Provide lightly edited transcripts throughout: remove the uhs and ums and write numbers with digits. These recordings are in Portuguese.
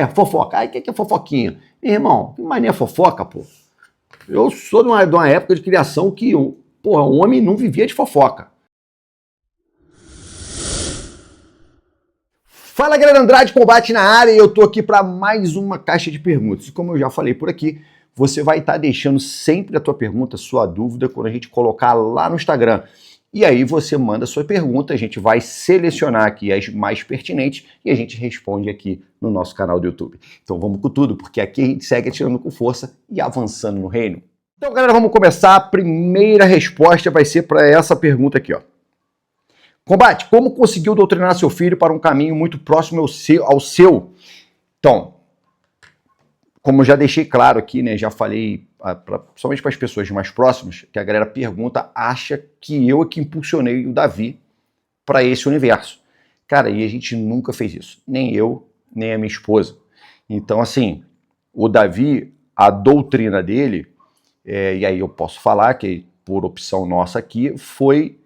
Fofoca. Ai, o que é fofoquinha? Meu irmão, que mané fofoca, pô? Eu sou de uma época de criação que, porra, o homem não vivia de fofoca. Fala, galera, Andrade Combate na área, e eu tô aqui para mais uma caixa de perguntas. E como eu já falei por aqui, você vai estar deixando sempre a tua pergunta, sua dúvida, quando a gente colocar lá no Instagram. E aí você manda a sua pergunta, a gente vai selecionar aqui as mais pertinentes e a gente responde aqui no nosso canal do YouTube. Então vamos com tudo, porque aqui a gente segue atirando com força e avançando no reino. Então, galera, vamos começar. A primeira resposta vai ser para essa pergunta aqui, ó. Combate, como conseguiu doutrinar seu filho para um caminho muito próximo ao seu? Então, como eu já deixei claro aqui, né, já falei somente para as pessoas mais próximas, que a galera pergunta, acha que eu é que impulsionei o Davi para esse universo. Cara, e a gente nunca fez isso. Nem eu, nem a minha esposa. Então, assim, o Davi, a doutrina dele, e aí eu posso falar que por opção nossa aqui, foi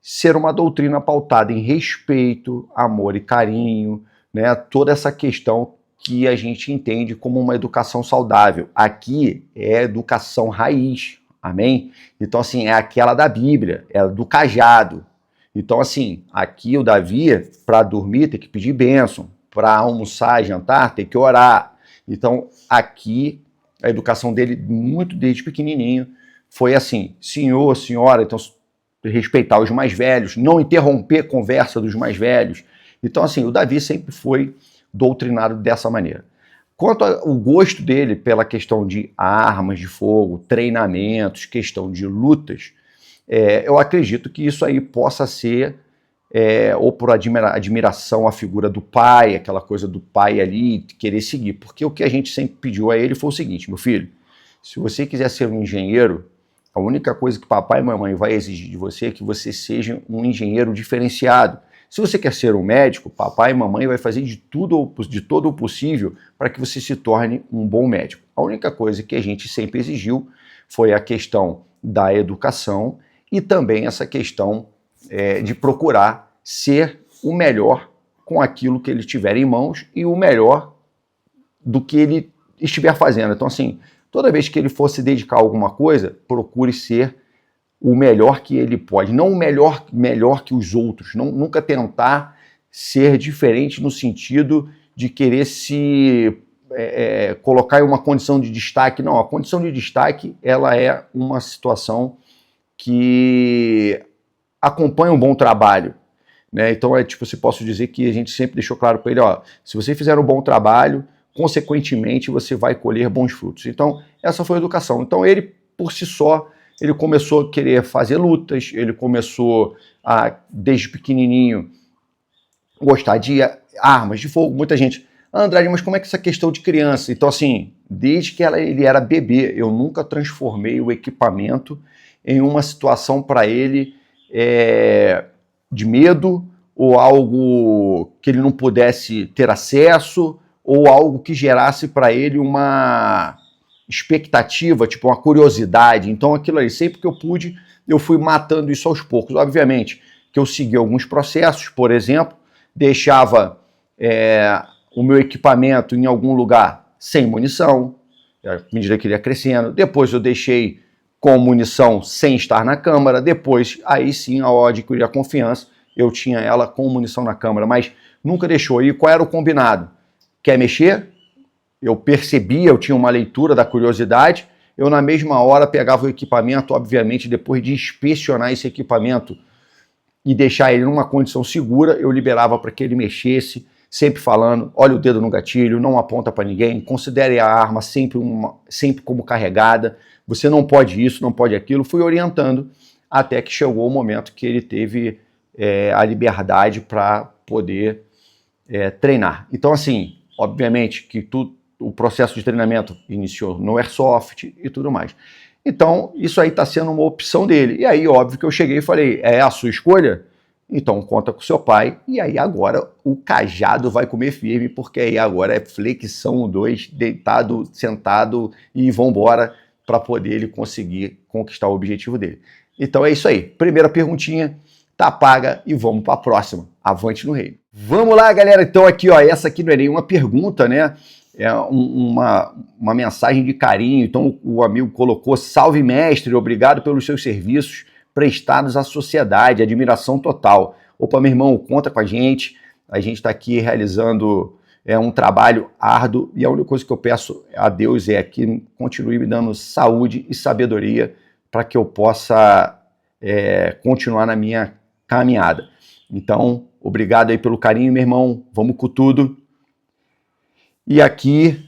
ser uma doutrina pautada em respeito, amor e carinho, né? Toda essa questão que a gente entende como uma educação saudável. Aqui é educação raiz, amém? Então, assim, é aquela da Bíblia, é do cajado. Então, assim, aqui o Davi, para dormir, tem que pedir bênção, para almoçar, jantar, tem que orar. Então, aqui, a educação dele, muito desde pequenininho, foi assim, senhor, senhora, então respeitar os mais velhos, não interromper a conversa dos mais velhos. Então, assim, o Davi sempre foi doutrinado dessa maneira. Quanto ao gosto dele pela questão de armas de fogo, treinamentos, questão de lutas, eu acredito que isso aí possa ser ou por admiração à figura do pai, aquela coisa do pai ali, querer seguir. Porque o que a gente sempre pediu a ele foi o seguinte, meu filho, se você quiser ser um engenheiro, a única coisa que papai e mamãe vai exigir de você é que você seja um engenheiro diferenciado. Se você quer ser um médico, papai e mamãe vai fazer de todo o possível para que você se torne um bom médico. A única coisa que a gente sempre exigiu foi a questão da educação e também essa questão de procurar ser o melhor com aquilo que ele tiver em mãos e o melhor do que ele estiver fazendo. Então, assim, toda vez que ele for se dedicar a alguma coisa, procure ser o melhor que ele pode, não o melhor que os outros, nunca tentar ser diferente no sentido de querer se colocar em uma condição de destaque. Não, a condição de destaque ela é uma situação que acompanha um bom trabalho, né? Então, se posso dizer que a gente sempre deixou claro para ele, ó, se você fizer um bom trabalho, consequentemente você vai colher bons frutos. Então, essa foi a educação. Então, ele, por si só, ele começou a querer fazer lutas, ele começou a, desde pequenininho, gostar de armas de fogo. Muita gente, Andrade, mas como é que essa questão de criança? Então, assim, desde que ele era bebê, eu nunca transformei o equipamento em uma situação para ele de medo, ou algo que ele não pudesse ter acesso, ou algo que gerasse para ele uma expectativa, tipo uma curiosidade. Então aquilo aí, sempre que eu pude, eu fui matando isso aos poucos. Obviamente que eu segui alguns processos, por exemplo, deixava o meu equipamento em algum lugar sem munição, à medida que ele ia crescendo. Depois eu deixei com munição sem estar na câmara. Depois, aí sim, a hora de adquirir a confiança, eu tinha ela com munição na câmara, mas nunca deixou. E qual era o combinado? Quer mexer? Eu percebia, eu tinha uma leitura da curiosidade, eu na mesma hora pegava o equipamento, obviamente depois de inspecionar esse equipamento e deixar ele numa condição segura, eu liberava para que ele mexesse, sempre falando, olha o dedo no gatilho, não aponta para ninguém, considere a arma sempre como carregada, você não pode isso, não pode aquilo, fui orientando até que chegou o momento que ele teve a liberdade para poder treinar. Então, assim, obviamente que o processo de treinamento iniciou no Airsoft e tudo mais. Então, isso aí está sendo uma opção dele. E aí, óbvio que eu cheguei e falei, é a sua escolha? Então, conta com seu pai. E aí, agora, o cajado vai comer firme, porque aí agora é flexão 2, deitado, sentado e vambora para poder ele conseguir conquistar o objetivo dele. Então, é isso aí. Primeira perguntinha, tá paga e vamos para a próxima. avante no reino. Vamos lá, galera. Então aqui, ó, essa aqui não é nenhuma pergunta, né? É uma mensagem de carinho. Então o amigo colocou: salve mestre, obrigado pelos seus serviços prestados à sociedade, admiração total. Opa, meu irmão, conta com a gente está aqui realizando um trabalho árduo e a única coisa que eu peço a Deus é que continue me dando saúde e sabedoria para que eu possa continuar na minha caminhada. Então, obrigado aí pelo carinho, meu irmão, vamos com tudo. E aqui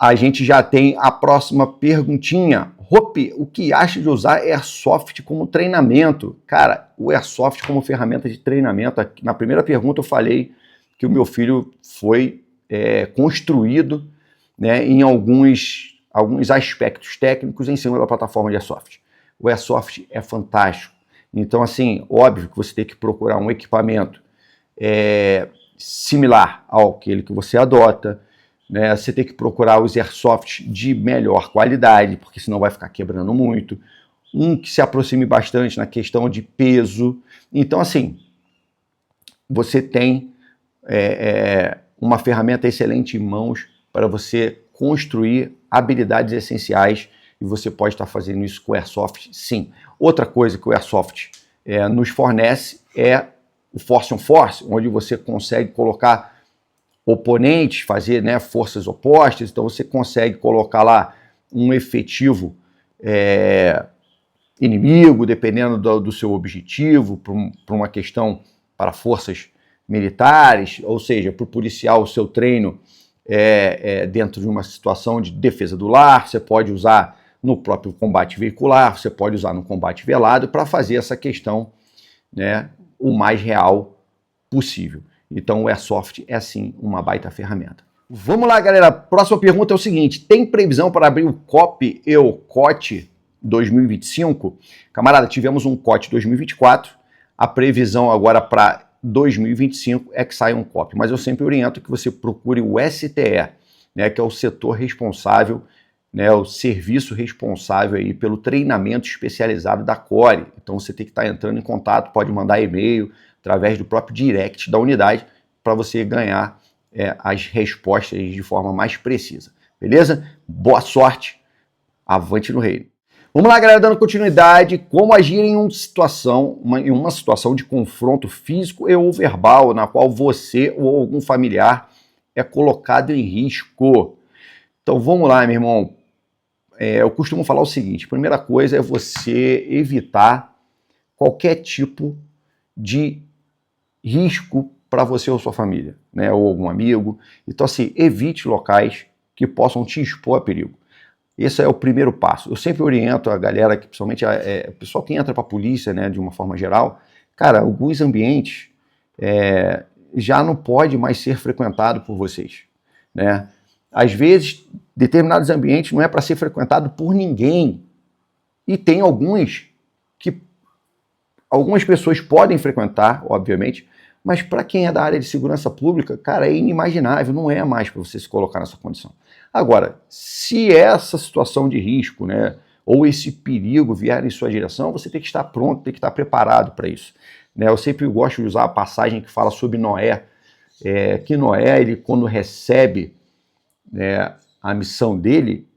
a gente já tem a próxima perguntinha. Hope, o que acha de usar Airsoft como treinamento? Cara, o Airsoft como ferramenta de treinamento, na primeira pergunta eu falei que o meu filho foi construído, né, em alguns aspectos técnicos em cima da plataforma de Airsoft. O Airsoft é fantástico. Então, assim, óbvio que você tem que procurar um equipamento similar ao que você adota, né? Você tem que procurar os Airsoft de melhor qualidade, porque senão vai ficar quebrando muito. Um que se aproxime bastante na questão de peso. Então, assim, você tem uma ferramenta excelente em mãos para você construir habilidades essenciais e você pode estar fazendo isso com o Airsoft, sim. Outra coisa que o Airsoft nos fornece é o Force on Force, onde você consegue colocar oponentes, fazer, né, forças opostas, então você consegue colocar lá um efetivo inimigo, dependendo do seu objetivo, para uma questão para forças militares, ou seja, para policiar o seu treino dentro de uma situação de defesa do lar, você pode usar no próprio combate veicular, você pode usar no combate velado para fazer essa questão, né, o mais real possível. Então o Airsoft é sim uma baita ferramenta. Vamos lá, galera. Próxima pergunta é o seguinte: tem previsão para abrir o COP e o COT 2025? Camarada, tivemos um COT 2024, a previsão agora para 2025 é que saia um COP, mas eu sempre oriento que você procure o STE, né, que é o setor responsável, né, o serviço responsável aí pelo treinamento especializado da CORE. Então você tem que estar entrando em contato, pode mandar e-mail através do próprio direct da unidade para você ganhar as respostas de forma mais precisa. Beleza? Boa sorte, avante no reino. Vamos lá, galera, dando continuidade, como agir em uma situação de confronto físico e ou verbal, na qual você ou algum familiar é colocado em risco. Então vamos lá, meu irmão. Eu costumo falar o seguinte: a primeira coisa é você evitar qualquer tipo de risco para você ou sua família, né, ou algum amigo. Então, assim, evite locais que possam te expor a perigo. Esse é o primeiro passo. Eu sempre oriento a galera, que principalmente o pessoal que entra para a polícia, né, de uma forma geral, cara, alguns ambientes já não pode mais ser frequentado por vocês, né? Às vezes, determinados ambientes não é para ser frequentado por ninguém. E tem alguns que algumas pessoas podem frequentar, obviamente, mas para quem é da área de segurança pública, cara, é inimaginável, não é mais para você se colocar nessa condição. Agora, se essa situação de risco, né, ou esse perigo vier em sua direção, você tem que estar pronto, tem que estar preparado para isso. Né? Eu sempre gosto de usar a passagem que fala sobre Noé, que Noé, ele, quando recebe a missão dele,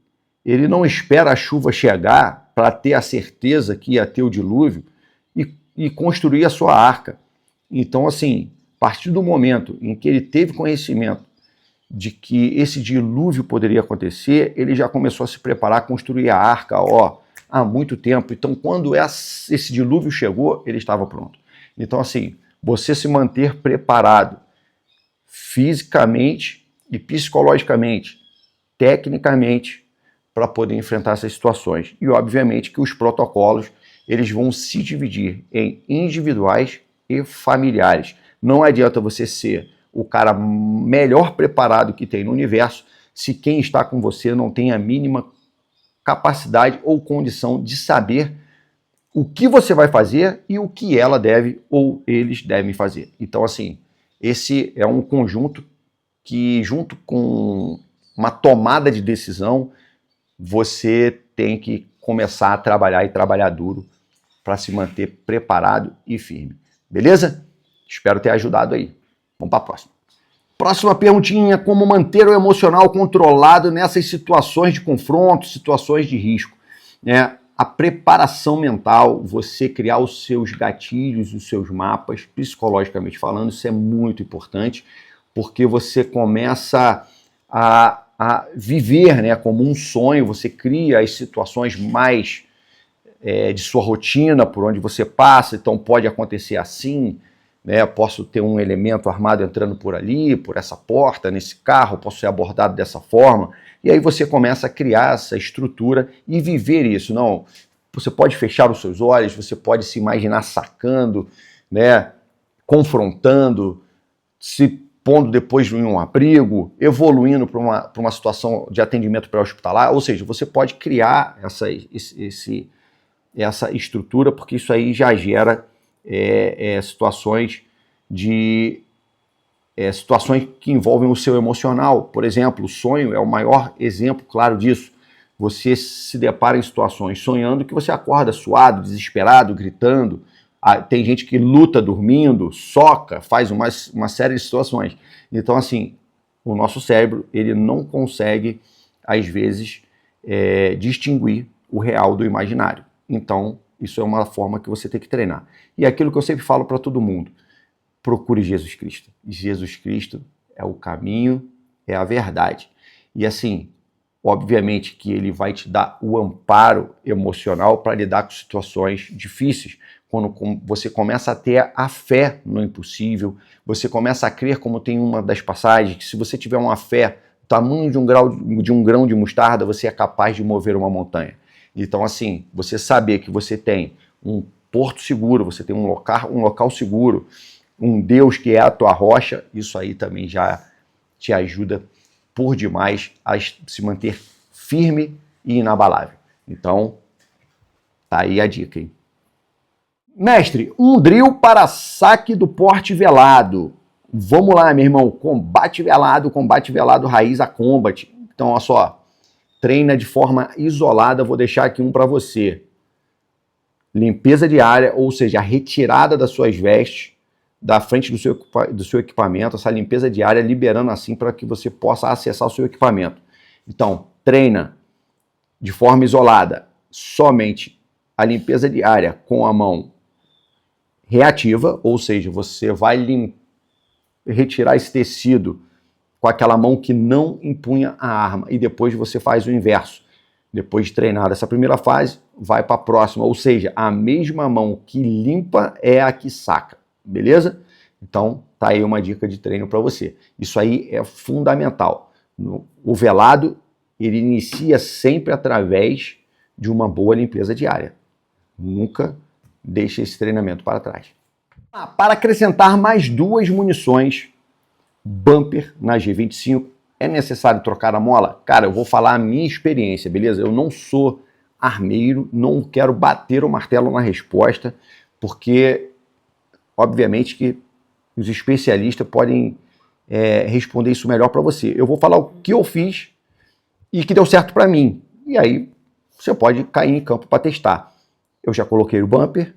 ele não espera a chuva chegar para ter a certeza que ia ter o dilúvio e construir a sua arca. Então, assim, a partir do momento em que ele teve conhecimento de que esse dilúvio poderia acontecer, ele já começou a se preparar, a construir a arca, há muito tempo. Então, quando esse dilúvio chegou, ele estava pronto. Então, assim, você se manter preparado fisicamente e psicologicamente, tecnicamente, para poder enfrentar essas situações. E, obviamente, que os protocolos, eles vão se dividir em individuais e familiares. Não adianta você ser o cara melhor preparado que tem no universo se quem está com você não tem a mínima capacidade ou condição de saber o que você vai fazer e o que ela deve ou eles devem fazer. Então, assim, esse é um conjunto que, junto com uma tomada de decisão, você tem que começar a trabalhar e trabalhar duro para se manter preparado e firme. Beleza? Espero ter ajudado aí. Vamos para a próxima. Próxima perguntinha: como manter o emocional controlado nessas situações de confronto, situações de risco? A preparação mental, você criar os seus gatilhos, os seus mapas, psicologicamente falando, isso é muito importante, porque você começa a viver, né, como um sonho, você cria as situações mais de sua rotina, por onde você passa, então pode acontecer assim, né, posso ter um elemento armado entrando por ali, por essa porta, nesse carro, posso ser abordado dessa forma, e aí você começa a criar essa estrutura e viver isso. Não, você pode fechar os seus olhos, você pode se imaginar sacando, né, confrontando, se pondo depois em um abrigo, evoluindo para uma situação de atendimento pré-hospitalar, ou seja, você pode criar essa estrutura, porque isso aí já gera situações que envolvem o seu emocional. Por exemplo, o sonho é o maior exemplo claro disso. Você se depara em situações sonhando que você acorda suado, desesperado, gritando. Tem gente que luta dormindo, soca, faz uma série de situações. Então, assim, o nosso cérebro, ele não consegue, às vezes, distinguir o real do imaginário. Então, isso é uma forma que você tem que treinar. E é aquilo que eu sempre falo para todo mundo: procure Jesus Cristo. Jesus Cristo é o caminho, é a verdade. E assim, obviamente que ele vai te dar o amparo emocional para lidar com situações difíceis. Quando você começa a ter a fé no impossível, você começa a crer, como tem uma das passagens, que se você tiver uma fé do tamanho de um grão de mostarda, você é capaz de mover uma montanha. Então, assim, você saber que você tem um porto seguro, você tem um local seguro, um Deus que é a tua rocha, isso aí também já te ajuda por demais a se manter firme e inabalável. Então, tá aí a dica, hein? Mestre, um drill para saque do porte velado. Vamos lá, meu irmão. Combate velado raiz a combat. Então, olha só. Treina de forma isolada, vou deixar aqui um para você. Limpeza diária, ou seja, a retirada das suas vestes da frente do seu equipamento, essa limpeza diária, liberando assim para que você possa acessar o seu equipamento. Então, treina de forma isolada, somente a limpeza diária com a mão reativa, ou seja, você vai retirar esse tecido com aquela mão que não empunha a arma, e depois você faz o inverso. Depois de treinar essa primeira fase, vai para a próxima, ou seja, a mesma mão que limpa é a que saca, beleza? Então, tá aí uma dica de treino para você. Isso aí é fundamental. O velado, ele inicia sempre através de uma boa limpeza diária. Nunca deixe esse treinamento para trás. Para acrescentar mais 2 munições bumper na G25, é necessário trocar a mola? Cara, eu vou falar a minha experiência, beleza? Eu não sou armeiro, não quero bater o martelo na resposta, porque, obviamente, que os especialistas podem responder isso melhor para você. Eu vou falar o que eu fiz e que deu certo para mim. E aí, você pode cair em campo para testar. Eu já coloquei o bumper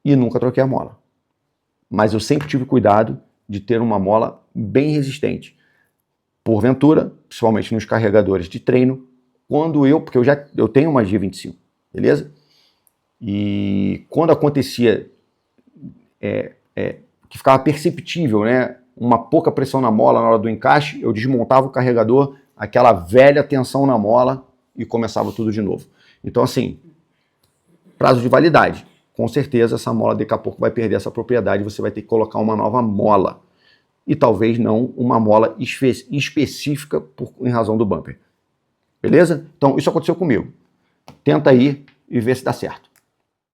e nunca troquei a mola. Mas eu sempre tive cuidado de ter uma mola bem resistente. Porventura, principalmente nos carregadores de treino, porque eu tenho uma G25, beleza? E quando acontecia que ficava perceptível, né, uma pouca pressão na mola na hora do encaixe, eu desmontava o carregador, aquela velha tensão na mola e começava tudo de novo. Então, assim, prazo de validade. Com certeza essa mola daqui a pouco vai perder essa propriedade, você vai ter que colocar uma nova mola. E talvez não uma mola específica em razão do bumper. Beleza? Então, isso aconteceu comigo. Tenta aí e vê se dá certo.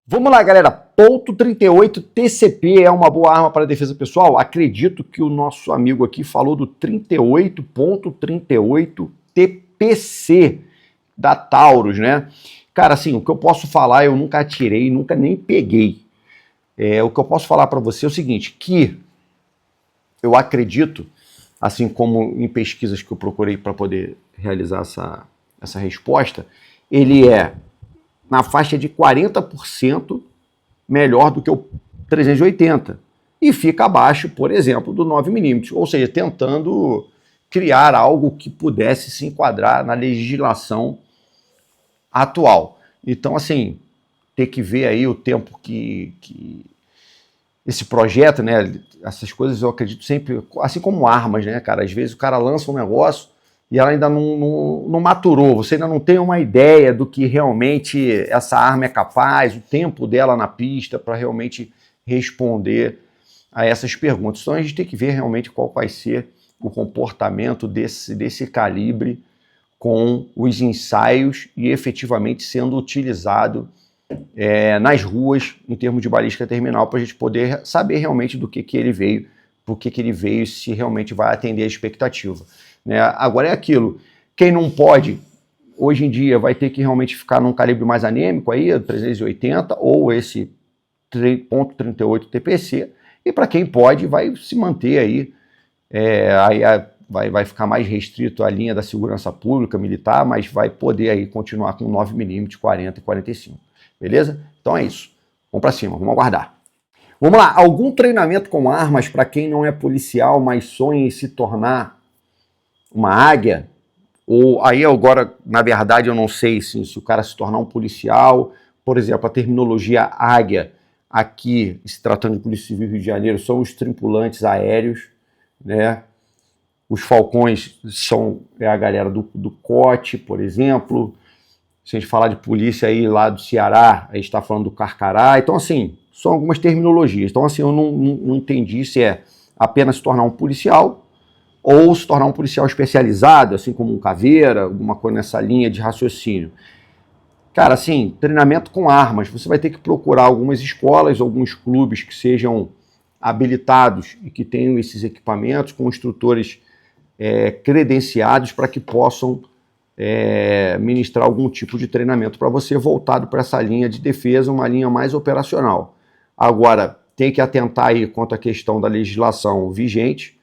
Vamos lá, galera. Ponto .38 TCP é uma boa arma para defesa pessoal? Acredito que o nosso amigo aqui falou do 38.38 TPC da Taurus, né? Cara, assim, o que eu posso falar, eu nunca atirei, nunca nem peguei. O que eu posso falar para você é o seguinte, que eu acredito, assim como em pesquisas que eu procurei para poder realizar essa resposta, ele é na faixa de 40% melhor do que o 380. e fica abaixo, por exemplo, do 9mm, ou seja, tentando criar algo que pudesse se enquadrar na legislação atual. Então, assim, ter que ver aí o tempo que esse projeto, né, essas coisas eu acredito sempre, assim como armas, né, cara, às vezes o cara lança um negócio e ela ainda não maturou, você ainda não tem uma ideia do que realmente essa arma é capaz, o tempo dela na pista para realmente responder a essas perguntas. Então a gente tem que ver realmente qual vai ser o comportamento desse calibre com os ensaios e efetivamente sendo utilizado nas ruas em termos de balística terminal para a gente poder saber realmente do que ele veio, por que ele veio, se realmente vai atender a expectativa. Né? Agora é aquilo, quem não pode, hoje em dia, vai ter que realmente ficar num calibre mais anêmico, aí, 380 ou esse .38 TPC, e para quem pode, vai se manter aí, vai ficar mais restrito à linha da segurança pública, militar, mas vai poder aí continuar com 9mm, 40 e 45. Beleza? Então é isso. Vamos para cima, vamos aguardar. Vamos lá, algum treinamento com armas para quem não é policial, mas sonha em se tornar uma águia? Ou aí agora, na verdade, eu não sei se o cara se tornar um policial, por exemplo, a terminologia águia, aqui, se tratando de Polícia Civil do Rio de Janeiro, são os tripulantes aéreos, né? Os falcões são a galera do COT, por exemplo. Se a gente falar de polícia aí lá do Ceará, a gente está falando do Carcará. Então, assim, são algumas terminologias. Então, assim, eu não entendi se é apenas se tornar um policial ou se tornar um policial especializado, assim como um caveira, alguma coisa nessa linha de raciocínio. Cara, assim, treinamento com armas. Você vai ter que procurar algumas escolas, alguns clubes que sejam habilitados e que tenham esses equipamentos com instrutores credenciados para que possam ministrar algum tipo de treinamento para você voltado para essa linha de defesa, uma linha mais operacional. Agora, tem que atentar aí quanto à questão da legislação vigente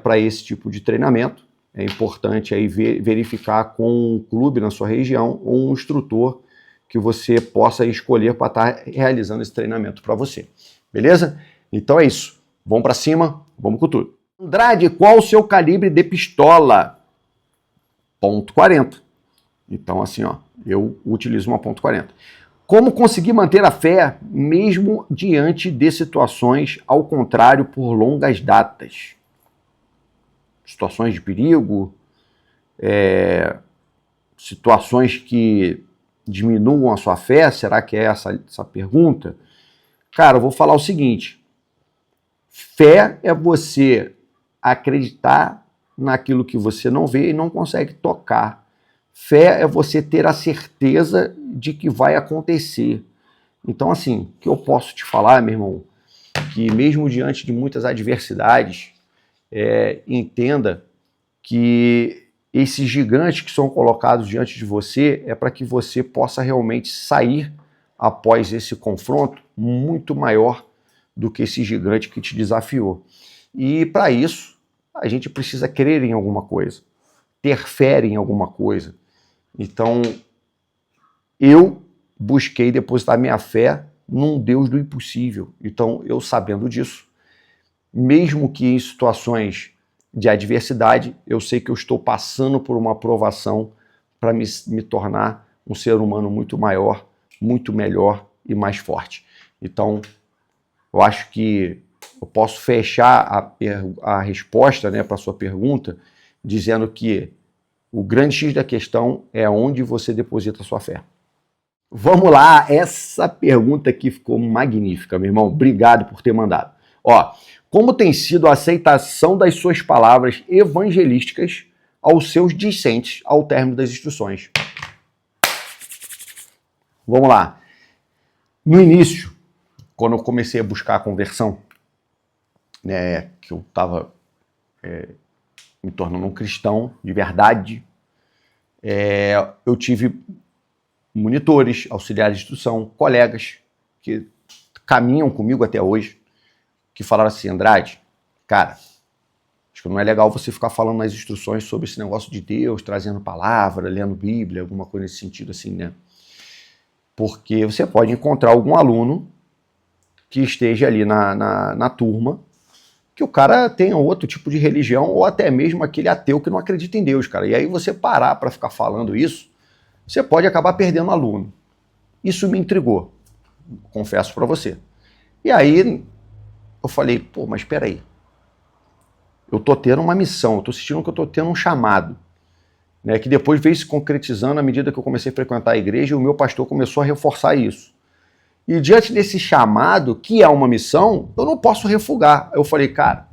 para esse tipo de treinamento. É importante aí verificar com um clube na sua região ou um instrutor que você possa escolher para estar realizando esse treinamento para você. Beleza? Então é isso. Vamos para cima, vamos com tudo. Andrade, qual o seu calibre de pistola? .40. Então, assim, ó, eu utilizo uma .40. Como conseguir manter a fé mesmo diante de situações ao contrário por longas datas? Situações de perigo, situações que diminuam a sua fé? Será que é essa pergunta? Cara, eu vou falar o seguinte. Fé é você acreditar naquilo que você não vê e não consegue tocar. Fé é você ter a certeza de que vai acontecer. Então, assim, o que eu posso te falar, meu irmão, que mesmo diante de muitas adversidades, entenda que esses gigantes que são colocados diante de você é para que você possa realmente sair após esse confronto muito maior do que esse gigante que te desafiou. E para isso, a gente precisa crer em alguma coisa, ter fé em alguma coisa. Então, eu busquei depositar minha fé num Deus do impossível. Então, eu sabendo disso, mesmo que em situações de adversidade, eu sei que eu estou passando por uma provação para me tornar um ser humano muito maior, muito melhor e mais forte. Então, eu acho que eu posso fechar a resposta, né, para a sua pergunta, dizendo que o grande X da questão é onde você deposita a sua fé. Vamos lá, essa pergunta aqui ficou magnífica, meu irmão. Obrigado por ter mandado. Ó, como tem sido a aceitação das suas palavras evangelísticas aos seus discentes ao término das instruções? Vamos lá. No início, quando eu comecei a buscar a conversão, né, que eu estava me tornando um cristão de verdade, eu tive monitores, auxiliares de instrução, colegas que caminham comigo até hoje, que falaram assim: Andrade, cara, acho que não é legal você ficar falando nas instruções sobre esse negócio de Deus, trazendo palavra, lendo Bíblia, alguma coisa nesse sentido assim, né? Porque você pode encontrar algum aluno que esteja ali na turma, que o cara tenha outro tipo de religião, ou até mesmo aquele ateu que não acredita em Deus, cara. E aí você parar para ficar falando isso, você pode acabar perdendo aluno. Isso me intrigou, confesso para você. E aí eu falei, pô, mas espera aí. Eu tô tendo uma missão, eu tô sentindo que eu tô tendo um chamado, né, que depois veio se concretizando à medida que eu comecei a frequentar a igreja e o meu pastor começou a reforçar isso. E diante desse chamado, que é uma missão, eu não posso refugar. Eu falei, cara,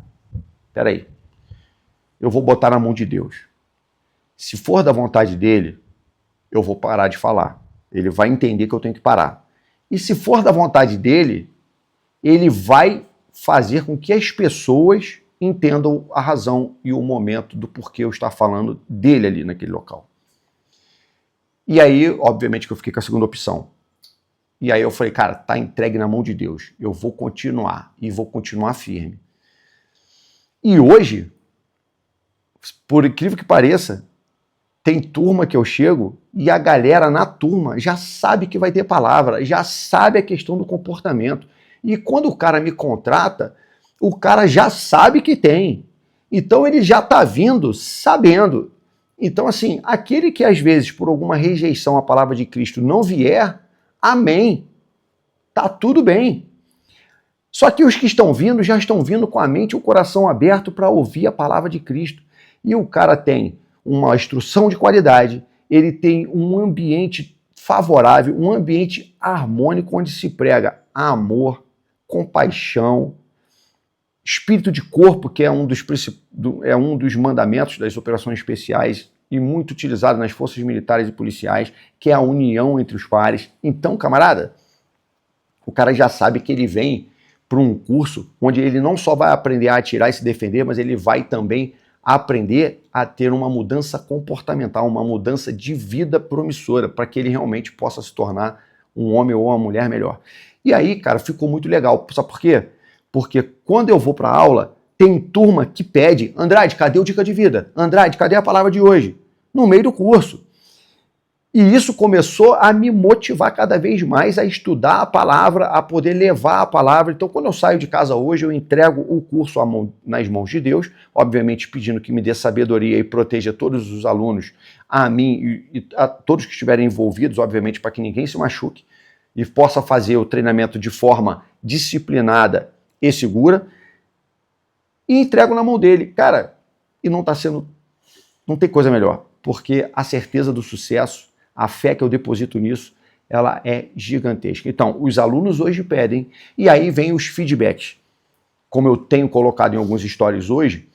peraí, eu vou botar na mão de Deus. Se for da vontade dele, eu vou parar de falar. Ele vai entender que eu tenho que parar. E se for da vontade dele, ele vai fazer com que as pessoas entendam a razão e o momento do porquê eu estar falando dele ali naquele local. E aí, obviamente, que eu fiquei com a segunda opção. E aí eu falei, cara, tá entregue na mão de Deus. Eu vou continuar e vou continuar firme. E hoje, por incrível que pareça, tem turma que eu chego e a galera na turma já sabe que vai ter palavra, já sabe a questão do comportamento. E quando o cara me contrata, o cara já sabe que tem. Então ele já tá vindo sabendo. Então assim, aquele que às vezes por alguma rejeição à palavra de Cristo não vier, amém. Tá tudo bem. Só que os que estão vindo já estão vindo com a mente e o coração aberto para ouvir a palavra de Cristo. E o cara tem uma instrução de qualidade, ele tem um ambiente favorável, um ambiente harmônico onde se prega amor, compaixão, espírito de corpo, que é um dos mandamentos das operações especiais e muito utilizado nas forças militares e policiais, que é a união entre os pares. Então, camarada, o cara já sabe que ele vem para um curso onde ele não só vai aprender a atirar e se defender, mas ele vai também aprender a ter uma mudança comportamental, uma mudança de vida promissora, para que ele realmente possa se tornar um homem ou uma mulher melhor. E aí, cara, ficou muito legal. Sabe por quê? Porque quando eu vou para a aula, tem turma que pede, Andrade, cadê o Dica de Vida? Andrade, cadê a palavra de hoje? No meio do curso. E isso começou a me motivar cada vez mais a estudar a palavra, a poder levar a palavra. Então, quando eu saio de casa hoje, eu entrego o curso nas mãos de Deus, obviamente pedindo que me dê sabedoria e proteja todos os alunos, a mim e a todos que estiverem envolvidos, obviamente, para que ninguém se machuque e possa fazer o treinamento de forma disciplinada e segura. E entrego na mão dele. Cara, e não tem coisa melhor, porque a certeza do sucesso, a fé que eu deposito nisso, ela é gigantesca. Então, os alunos hoje pedem, e aí vem os feedbacks. Como eu tenho colocado em alguns stories hoje,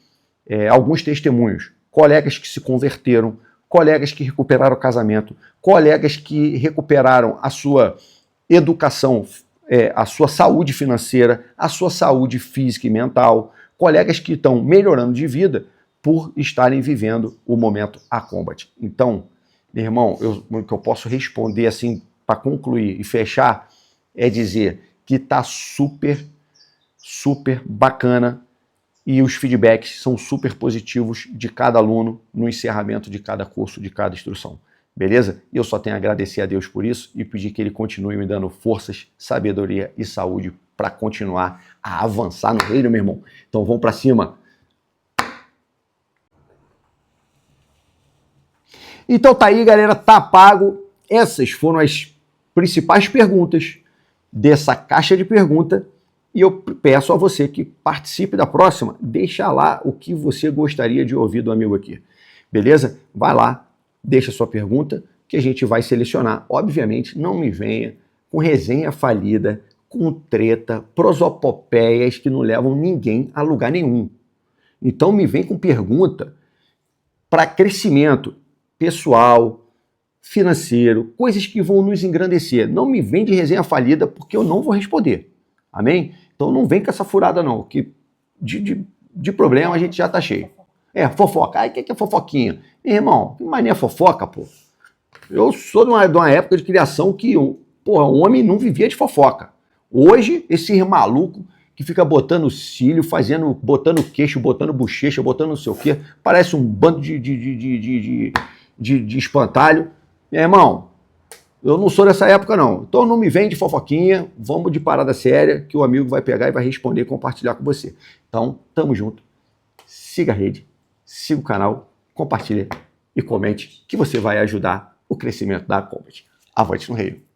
alguns testemunhos. Colegas que se converteram, colegas que recuperaram o casamento, colegas que recuperaram a sua educação, a sua saúde financeira, a sua saúde física e mental, colegas que estão melhorando de vida por estarem vivendo o momento A Combat. Então, meu irmão, o que eu posso responder assim, para concluir e fechar, é dizer que tá super, super bacana e os feedbacks são super positivos de cada aluno no encerramento de cada curso, de cada instrução. Beleza? E eu só tenho a agradecer a Deus por isso e pedir que Ele continue me dando forças, sabedoria e saúde para continuar a avançar no reino, meu irmão. Então vamos para cima. Então tá aí, galera, tá pago. Essas foram as principais perguntas dessa caixa de pergunta e eu peço a você que participe da próxima. Deixa lá o que você gostaria de ouvir do amigo aqui. Beleza? Vai lá, deixa sua pergunta que a gente vai selecionar. Obviamente, não me venha com resenha falida, com treta, prosopopeias que não levam ninguém a lugar nenhum. Então me vem com pergunta para crescimento pessoal, financeiro, coisas que vão nos engrandecer. Não me vem de resenha falida porque eu não vou responder. Amém? Então não vem com essa furada não, que de problema a gente já tá cheio. Fofoca. Ai, o que é fofoquinha? Irmão, que mania fofoca, pô? Eu sou de uma época de criação que um homem não vivia de fofoca. Hoje, esse maluco que fica botando cílio, botando queixo, botando bochecha, botando não sei o quê, parece um bando de espantalho. Meu irmão, Eu não sou dessa época, não. Então não me vem de fofoquinha, vamos de parada séria, que o amigo vai pegar e vai responder e compartilhar com você. Então, tamo junto. Siga a rede, siga o canal, compartilhe e comente, que você vai ajudar o crescimento da Combat. Avante no reino.